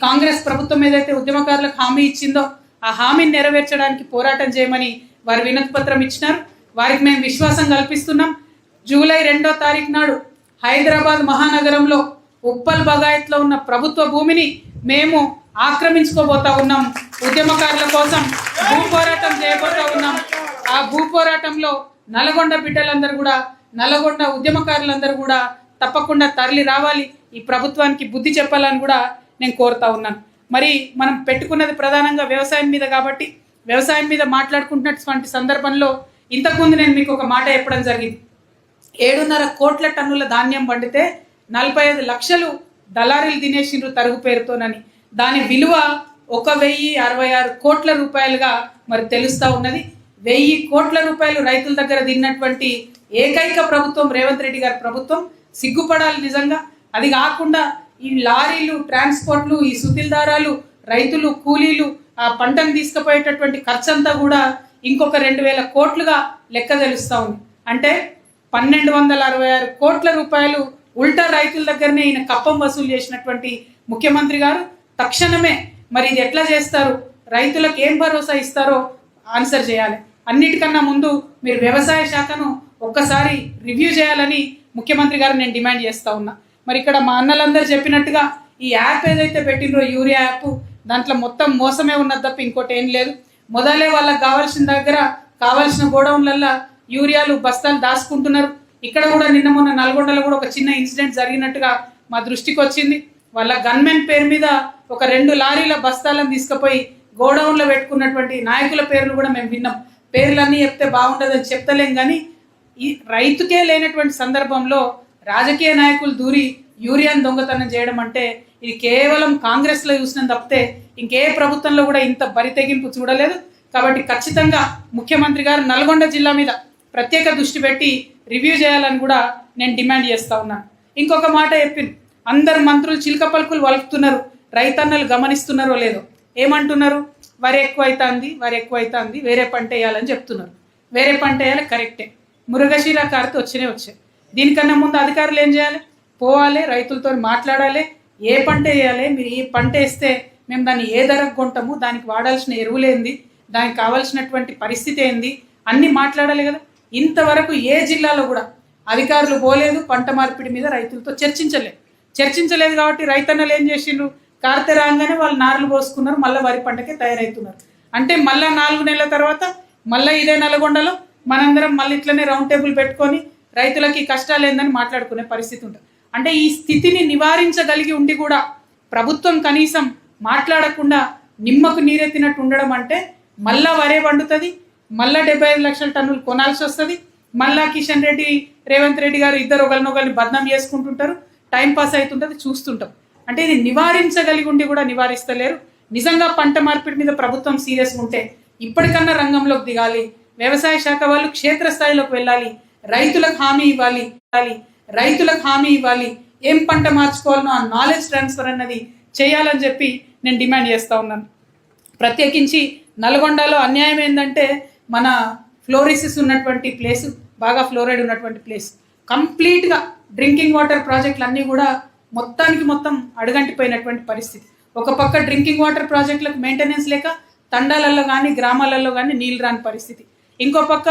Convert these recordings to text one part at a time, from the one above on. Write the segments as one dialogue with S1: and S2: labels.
S1: కాంగ్రెస్ ప్రభుత్వం ఏదైతే ఉద్యమకారులకు హామీ ఇచ్చిందో ఆ హామీని నెరవేర్చడానికి పోరాటం చేయమని వారు వినతి పత్రం ఇచ్చినారు. వారికి మేము విశ్వాసం కల్పిస్తున్నాం. జూలై 2వ తారీఖు నాడు హైదరాబాద్ మహానగరంలో ఉప్పల్ బగాయత్లో ఉన్న ప్రభుత్వ భూమిని మేము ఆక్రమించుకోబోతా ఉన్నాం. ఉద్యమకారుల కోసం భూ పోరాటం చేయబోతా ఉన్నాం. ఆ భూ పోరాటంలో నల్గొండ బిడ్డలందరూ కూడా, నల్గొండ ఉద్యమకారులందరూ కూడా తప్పకుండా తరలి రావాలి. ఈ ప్రభుత్వానికి బుద్ధి చెప్పాలని కూడా నేను కోరుతా ఉన్నాను. మరి మనం పెట్టుకున్నది ప్రధానంగా వ్యవసాయం మీద కాబట్టి వ్యవసాయం మీద మాట్లాడుకుంటున్నటువంటి సందర్భంలో ఇంతకుముందు నేను మీకు ఒక మాట చెప్పడం జరిగింది. 7.5 కోట్ల టన్నుల ధాన్యం పండితే 45 లక్షలు దళారీలు తినేసిండ్రు తరుగు పేరుతోనని. దాని విలువ 1066 కోట్ల రూపాయలుగా మరి తెలుస్తూ ఉన్నది. 1000 కోట్ల రూపాయలు రైతుల దగ్గర తిన్నటువంటి ఏకైక ప్రభుత్వం రేవంత్ రెడ్డి గారి ప్రభుత్వం. సిగ్గుపడాలి నిజంగా. అది కాకుండా ఈ లారీలు, ట్రాన్స్పోర్ట్లు, ఈ సుతిల్దారాలు, రైతులు, కూలీలు, ఆ పంటను తీసుకుపోయేటటువంటి ఖర్చంతా కూడా ఇంకొక 2000 కోట్లుగా లెక్క తెలుస్తూ ఉంది. అంటే 1266 కోట్ల రూపాయలు ఉల్టా రైతుల దగ్గరనే ఈయన కప్పం వసూలు చేసినటువంటి ముఖ్యమంత్రి గారు తక్షణమే మరి ఇది ఎట్లా చేస్తారు, రైతులకు ఏం భరోసా ఇస్తారో ఆన్సర్ చేయాలి. అన్నిటికన్నా ముందు మీరు వ్యవసాయ శాఖను ఒక్కసారి రివ్యూ చేయాలని ముఖ్యమంత్రి గారు నేను డిమాండ్ చేస్తూ ఉన్నా. మరి ఇక్కడ మా అన్నలందరూ చెప్పినట్టుగా ఈ యాప్ ఏదైతే పెట్టినరో యూరియా యాప్, దాంట్లో మొత్తం మోసమే ఉన్నది తప్ప ఇంకోటి ఏం లేదు. మొదలే వాళ్ళకి కావాల్సిన దగ్గర కావాల్సిన గోడౌన్లల్లో యూరియాలు బస్తాలు దాచుకుంటున్నారు. ఇక్కడ కూడా నిన్న మొన్న నల్గొండలో కూడా ఒక చిన్న ఇన్సిడెంట్ జరిగినట్టుగా మా దృష్టికి వచ్చింది. వాళ్ళ గన్మెన్ పేరు మీద ఒక 2 లారీల బస్తాలను తీసుకుపోయి గోడౌన్లో పెట్టుకున్నటువంటి నాయకుల పేర్లు కూడా మేము విన్నాం. పేర్లన్నీ చెప్తే బాగుండదని చెప్తలేం, కానీ ఈ రైతుకే లేనటువంటి సందర్భంలో రాజకీయ నాయకులు దూరి యూరియాను దొంగతనం చేయడం అంటే ఇది కేవలం కాంగ్రెస్లో చూసినాం తప్పితే ఇంకే ప్రభుత్వంలో కూడా ఇంత బరితెగింపు చూడలేదు. కాబట్టి ఖచ్చితంగా ముఖ్యమంత్రి గారు నల్గొండ జిల్లా మీద ప్రత్యేక దృష్టి పెట్టి రివ్యూ చేయాలని కూడా నేను డిమాండ్ చేస్తూ ఉన్నాను. ఇంకొక మాట చెప్పింది, అందరు మంత్రులు చిలక పలుకులు వలుకుతున్నారు, రైతన్నలు గమనిస్తున్నారో లేదో. ఏమంటున్నారు? వరి ఎక్కువ అవుతుంది, వేరే పంట వేయాలని చెప్తున్నారు. వేరే పంట వేయాలి, కరెక్టే. మృగశిర కార్తె వచ్చాయి. దీనికన్నా ముందు అధికారులు ఏం చేయాలి? పోవాలి, రైతులతో మాట్లాడాలి. ఏ పంట వేయాలి, మీరు ఈ పంట వేస్తే మేము దాన్ని ఏ ధరకు కొంటాము, దానికి వాడాల్సిన ఎరువులేంది, దానికి కావాల్సినటువంటి పరిస్థితి ఏంది, అన్నీ మాట్లాడాలి కదా. ఇంతవరకు ఏ జిల్లాలో కూడా అధికారులు పోలేదు, పంట మార్పిడి మీద రైతులతో చర్చించలేదు. కాబట్టి రైతన్నలు ఏం చేసిండ్రు? కార్తె రాగానే వాళ్ళు నార్లు పోసుకున్నారు, మళ్ళీ వరి పంటకే తయారవుతున్నారు. అంటే మళ్ళీ 4 నెలల తర్వాత మళ్ళీ ఇదే నల్గొండలో మనందరం మళ్ళీ ఇట్లనే రౌండ్ టేబుల్ పెట్టుకొని రైతులకి కష్టాలు ఏందని మాట్లాడుకునే పరిస్థితి ఉంటుంది. అంటే ఈ స్థితిని నివారించగలిగి ఉండి కూడా ప్రభుత్వం కనీసం మాట్లాడకుండా నిమ్మకు నీరెత్తినట్టు ఉండడం అంటే మళ్ళా వరే పండుతుంది, మళ్ళా 75 లక్షల టన్నులు కొనాల్సి వస్తుంది, మళ్ళా కిషన్ రెడ్డి, రేవంత్ రెడ్డి గారు ఇద్దరు ఒకరినొకరిని బద్నాం చేసుకుంటుంటారు, టైంపాస్ అవుతుంటుంది, చూస్తుంటాం. అంటే ఇది నివారించగలిగి ఉండి కూడా నివారిస్తలేరు. నిజంగా పంట మార్పిడి మీద ప్రభుత్వం సీరియస్గా ఉంటే ఇప్పటికన్నా రంగంలోకి దిగాలి. వ్యవసాయ శాఖ వాళ్ళు క్షేత్రస్థాయిలోకి వెళ్ళాలి, రైతులకు హామీ ఇవ్వాలి, ఏం పంట మార్చుకోవాలనో ఆ నాలెడ్జ్ ట్రాన్స్ఫర్ అన్నది చేయాలని చెప్పి నేను డిమాండ్ చేస్తూ ఉన్నాను. ప్రత్యేకించి నల్గొండలో అన్యాయం ఏంటంటే మన ఫ్లోరిసిస్ ఉన్నటువంటి ప్లేస్, బాగా ఫ్లోరైడ్ ఉన్నటువంటి ప్లేస్, కంప్లీట్గా డ్రింకింగ్ వాటర్ ప్రాజెక్టులు అన్నీ కూడా మొత్తం అడుగంటిపోయినటువంటి పరిస్థితి. ఒక పక్క డ్రింకింగ్ వాటర్ ప్రాజెక్టులకు మెయింటెనెన్స్ లేక తండాలలో కానీ గ్రామాలలో కానీ నీళ్ళు రాని పరిస్థితి. ఇంకో పక్క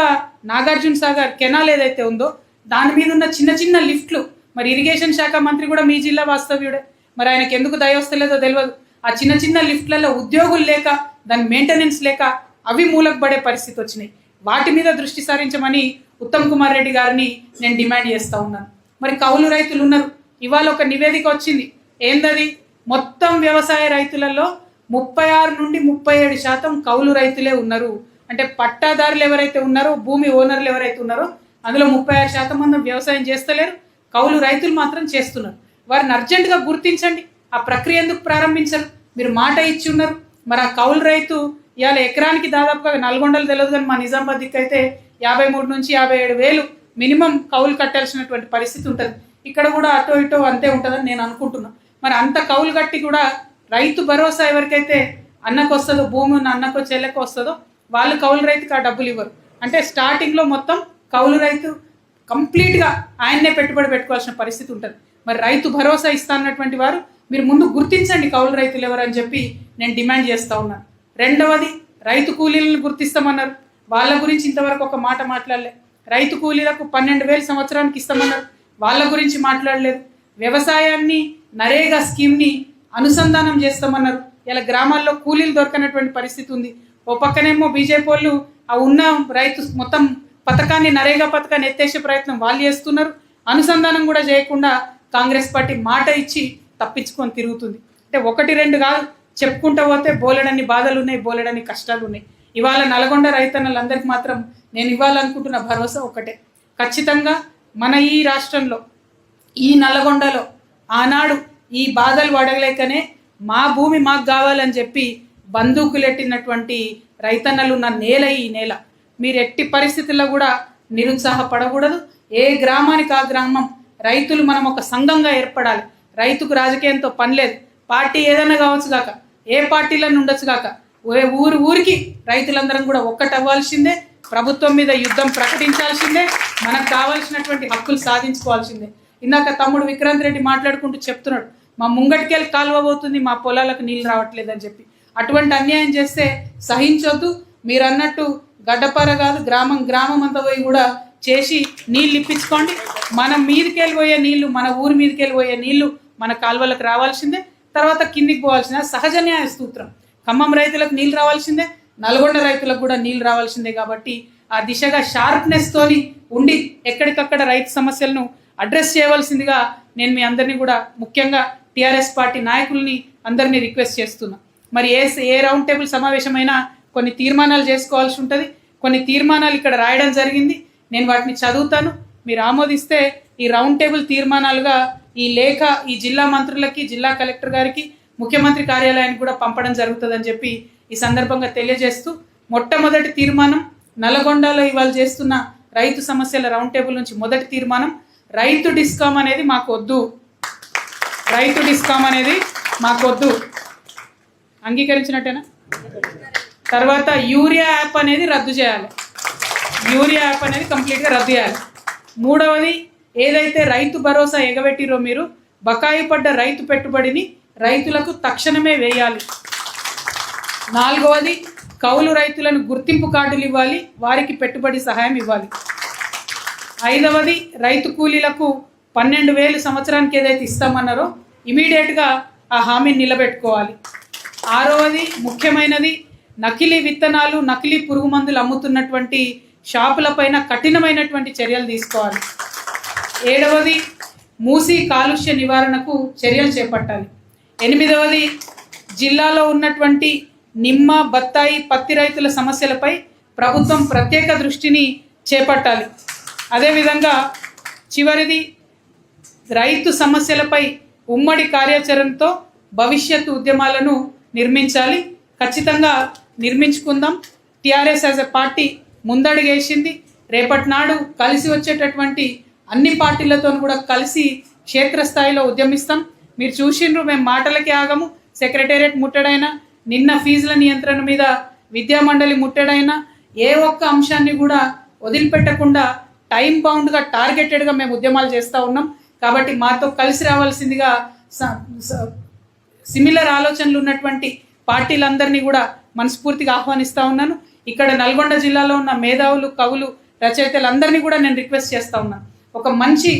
S1: నాగార్జున సాగర్ కెనాల్ ఏదైతే ఉందో దాని మీద ఉన్న చిన్న లిఫ్ట్లు, మరి ఇరిగేషన్ శాఖ మంత్రి కూడా మీ జిల్లా వాస్తవ్యుడే, మరి ఆయనకు ఎందుకు దయ వస్తలేదో తెలియదు. ఆ చిన్న లిఫ్ట్లలో ఉద్యోగులు లేక, దాని మెయింటెనెన్స్ లేక అవి మూలకు పడే పరిస్థితి వచ్చినాయి. వాటి మీద దృష్టి సారించమని ఉత్తమ్ కుమార్ రెడ్డి గారిని నేను డిమాండ్ చేస్తూ ఉన్నాను. మరి కౌలు రైతులు ఉన్నారు. ఇవాళ ఒక నివేదిక వచ్చింది. ఏందది? మొత్తం వ్యవసాయ రైతులలో 36 నుండి 37% కౌలు రైతులే ఉన్నారు. అంటే పట్టాదారులు ఎవరైతే ఉన్నారో, భూమి ఓనర్లు ఎవరైతే ఉన్నారో అందులో 36% మంది వ్యవసాయం చేస్తలేరు, కౌలు రైతులు మాత్రం చేస్తున్నారు. వారిని అర్జెంటుగా గుర్తించండి. ఆ ప్రక్రియ ఎందుకు ప్రారంభించరు? మీరు మాట ఇచ్చి ఉన్నారు. మరి ఆ కౌలు రైతు ఇవాళ ఎకరానికి దాదాపుగా నల్గొండలు తెలియదు కానీ మా నిజామాబాద్ దిక్కు అయితే 53 నుంచి 57 వేలు మినిమం కౌలు కట్టాల్సినటువంటి పరిస్థితి ఉంటుంది. ఇక్కడ కూడా అటో ఇటో అంతే ఉంటుందని నేను అనుకుంటున్నాను. మరి అంత కౌలు కట్టి కూడా రైతు భరోసా ఎవరికైతే అన్నకు వస్తుందో, భూమి ఉన్న అన్నకో చెల్లెకో వస్తుందో వాళ్ళు కౌలు రైతుకి ఆ డబ్బులు ఇవ్వరు. అంటే స్టార్టింగ్లో మొత్తం కౌలు రైతు కంప్లీట్గా ఆయన్నే పెట్టుబడి పెట్టుకోవాల్సిన పరిస్థితి ఉంటుంది. మరి రైతు భరోసా ఇస్తా అన్నటువంటి వారు మీరు ముందు గుర్తించండి కౌలు రైతులు ఎవరని చెప్పి నేను డిమాండ్ చేస్తూ ఉన్నాను. రెండవది, రైతు కూలీలను గుర్తిస్తామన్నారు. వాళ్ళ గురించి ఇంతవరకు ఒక మాట మాట్లాడలే. రైతు కూలీలకు 12,000 సంవత్సరానికి ఇస్తామన్నారు. వాళ్ళ గురించి మాట్లాడలేదు. వ్యవసాయాన్ని నరేగా స్కీమ్ని అనుసంధానం చేస్తామన్నారు. ఇలా గ్రామాల్లో కూలీలు దొరకనటువంటి పరిస్థితి ఉంది. ఓ పక్కనేమో బీజేపీ వాళ్ళు ఆ ఉన్న రైతు మొత్తం పథకాన్ని, నరేగా పథకాన్ని ఎత్తేసే ప్రయత్నం వాళ్ళు చేస్తున్నారు. అనుసంధానం కూడా చేయకుండా కాంగ్రెస్ పార్టీ మాట ఇచ్చి తప్పించుకొని తిరుగుతుంది. అంటే 1-2 కాదు, చెప్పుకుంటూ పోతే బోలెడన్ని బాధలు ఉన్నాయి, బోలెడన్ని కష్టాలు ఉన్నాయి. ఇవాళ నల్గొండ రైతన్నలందరికీ మాత్రం నేను ఇవ్వాలనుకుంటున్న భరోసా ఒకటే, ఖచ్చితంగా మన ఈ రాష్ట్రంలో, ఈ నల్గొండలో ఆనాడు ఈ బాధలు పడలేకనే మా భూమి మాకు కావాలని చెప్పి బందూకులెట్టినటువంటి రైతన్నలు ఉన్న నేల ఈ నేల. మీరు ఎట్టి పరిస్థితుల్లో కూడా నిరుత్సాహపడకూడదు. ఏ గ్రామానికి ఆ గ్రామం రైతులు మనం ఒక సంఘంగా ఏర్పడాలి. రైతుకు రాజకీయంతో పని లేదు. పార్టీ ఏదైనా కావచ్చు కాక, ఏ పార్టీలను ఉండొచ్చు కాక, ఊరికి రైతులందరం కూడా ఒక్కటవ్వాల్సిందే. ప్రభుత్వం మీద యుద్ధం ప్రకటించాల్సిందే. మనకు కావాల్సినటువంటి హక్కులు సాధించుకోవాల్సిందే. ఇందాక తమ్ముడు విక్రాంత్ రెడ్డి మాట్లాడుకుంటూ చెప్తున్నాడు, మా ముంగటికెళ్ళి కాలువ పోతుంది, మా పొలాలకు నీళ్ళు రావట్లేదని చెప్పి. అటువంటి అన్యాయం చేస్తే సహించొద్దు. మీరు అన్నట్టు గడ్డపార కాదు, గ్రామం అంతా పోయి కూడా చేసి నీళ్ళు ఇప్పించుకోండి. మనం మీదకి వెళ్ళిపోయే నీళ్లు, మన ఊరి మీదకి వెళ్ళిపోయే నీళ్లు మన కాలువలకు రావాల్సిందే. తర్వాత కిందికి పోవాల్సిందే. సహజ న్యాయ సూత్రం. ఖమ్మం రైతులకు నీళ్ళు రావాల్సిందే, నల్గొండ రైతులకు కూడా నీళ్ళు రావాల్సిందే. కాబట్టి ఆ దిశగా షార్ప్నెస్ తోని ఉండి ఎక్కడికక్కడ రైతు సమస్యలను అడ్రస్ చేయవలసిందిగా నేను మీ అందరినీ కూడా, ముఖ్యంగా టీఆర్ఎస్ పార్టీ నాయకుల్ని అందరినీ రిక్వెస్ట్ చేస్తున్నా. మరి ఏ రౌండ్ టేబుల్ సమావేశమైనా కొన్ని తీర్మానాలు చేసుకోవాల్సి ఉంటుంది. కొన్ని తీర్మానాలు ఇక్కడ రాయడం జరిగింది. నేను వాటిని చదువుతాను, మీరు ఆమోదిస్తే ఈ రౌండ్ టేబుల్ తీర్మానాలుగా ఈ లేఖ ఈ జిల్లా మంత్రులకి, జిల్లా కలెక్టర్ గారికి, ముఖ్యమంత్రి కార్యాలయానికి కూడా పంపడం జరుగుతుందని చెప్పి ఈ సందర్భంగా తెలియజేస్తూ, మొట్టమొదటి తీర్మానం నల్గొండలో ఇవాళ చేస్తున్న రైతు సమస్యల రౌండ్ టేబుల్ నుంచి మొదటి తీర్మానం, రైతు డిస్కామ్ అనేది మాకు వద్దు. రైతు డిస్కామ్ అనేది మాకు వద్దు. అంగీకరించినట్టేనా? తర్వాత యూరియా యాప్ అనేది రద్దు చేయాలి. యూరియా యాప్ అనేది కంప్లీట్గా రద్దు చేయాలి. మూడవది, ఏదైతే రైతు భరోసా ఎగబెట్టిరో మీరు, బకాయి పడ్డ రైతు పెట్టుబడిని రైతులకు తక్షణమే వేయాలి. నాలుగవది, కౌలు రైతులను గుర్తింపు కార్డులు ఇవ్వాలి, వారికి పెట్టుబడి సహాయం ఇవ్వాలి. ఐదవది, రైతు కూలీలకు 12,000 సంవత్సరానికి ఏదైతే ఇస్తామన్నారో ఇమీడియట్గా ఆ హామీని నిలబెట్టుకోవాలి. ఆరవది, ముఖ్యమైనది, నకిలీ విత్తనాలు, నకిలీ పురుగు మందులు అమ్ముతున్నటువంటి షాపులపైన కఠినమైనటువంటి చర్యలు తీసుకోవాలి. ఏడవది, మూసీ కాలుష్య నివారణకు చర్యలు చేపట్టాలి. ఎనిమిదవది, జిల్లాలో ఉన్నటువంటి నిమ్మ, బత్తాయి, పత్తి రైతుల సమస్యలపై ప్రభుత్వం ప్రత్యేక దృష్టిని చేపట్టాలి. అదేవిధంగా చివరిది, రైతు సమస్యలపై ఉమ్మడి కార్యాచరణతో భవిష్యత్తు ఉద్యమాలను నిర్మించాలి. ఖచ్చితంగా నిర్మించుకుందాం. టీఆర్ఎస్ యాజ్ ఎ పార్టీ ముందడుగేసింది. రేపటి నాడు కలిసి వచ్చేటటువంటి అన్ని పార్టీలతో కూడా కలిసి క్షేత్రస్థాయిలో ఉద్యమిస్తాం. మీరు చూసిండ్రు, మేము మాటలకి ఆగము. సెక్రటేరియట్ ముట్టడైనా, నిన్న ఫీజుల నియంత్రణ మీద విద్యామండలి ముట్టడైనా, ఏ ఒక్క అంశాన్ని కూడా వదిలిపెట్టకుండా టైం బౌండ్గా, టార్గెటెడ్గా మేము ఉద్యమాలు చేస్తూ ఉన్నాం. కాబట్టి మాతో కలిసి రావాల్సిందిగా సిమిలర్ ఆలోచనలు ఉన్నటువంటి పార్టీలందరినీ కూడా మనస్ఫూర్తిగా ఆహ్వానిస్తూ ఉన్నాను. ఇక్కడ నల్గొండ జిల్లాలో ఉన్న మేధావులు, కవులు, రచయితలందరినీ కూడా నేను రిక్వెస్ట్ చేస్తూ ఉన్నాను. ఒక మంచి